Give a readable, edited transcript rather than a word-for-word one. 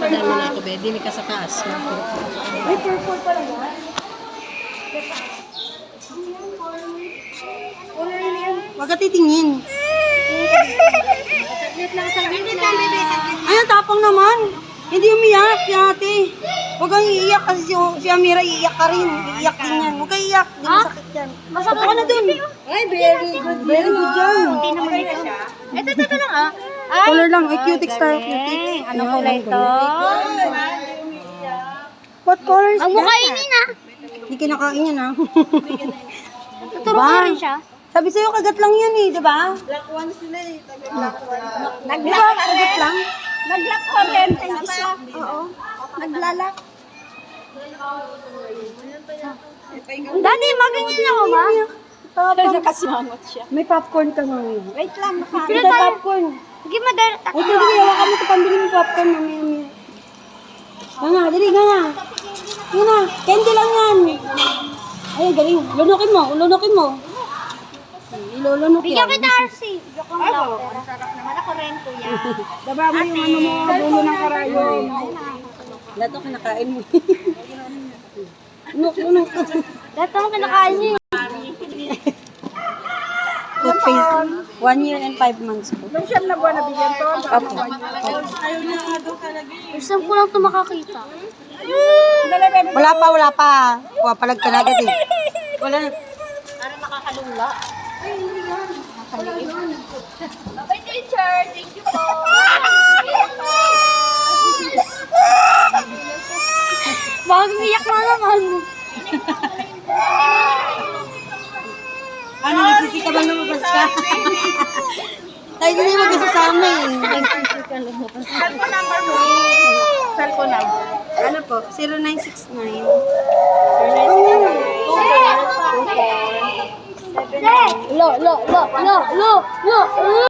Dami na ito, be. Dili ka sa taas. May purple pala yan. Huwag ka titingin. Ay, ang tapang naman. Hindi umiyak si ate. Huwag kang iiyak kasi si Amira iiyak ka rin. Iiyak din yan. Huwag kang iiyak. Hindi masakit yan. Masakit ka na dun. Ay, very good. Very good yan. Hindi naman ito. Ito lang ah. Color lang. Ay, cutics tayo. Cutics. Ano pala ito? What color is Ang that? mukha ini na. Hindi kinakain yan, ha? Tuturo ko rin siya. Sabi sa'yo, kagat lang yan, eh. Diba? Black one sila eh. Diba? Kagat lang. Nag-lock corrente yung isa. Oo. Naglalak. Daddy, maganyan ako ba? Nakasimangot siya. May popcorn ka ngayon. Wait lang, Pila popcorn. Sige, madara. Ay, sige, hawakan mo ito. Pambili mo popcorn. Mamaya. Nga, dali, nga. Nga na, candy lang yan. Ay, galing. Lunukin mo, lunukin mo. Ilulunok yan. Bigyan kita, RC. Joke lang daw. Ang sarap naman ako rin, kuya. Daba mo yung ano mo, dulo ng karayon. Lahat ito kinakain mo. Lunok. Lahat naman kinakain niya. Toothpaste. 1 year and 5 months po. Nung siyam na buwan na bigyan to. Opo. First time ko lang ito makakita. Wala pa. Palag ka na agad eh. Wala na. Ano nakakalula? Bye, teacher. Thank you po. Bakit umiyak na naman? Ano, nagsisika ba lumabas ka? Tayo din yung magkasasama eh. Cellphone number mo. Cellphone number. Ano po? 0969. Lo.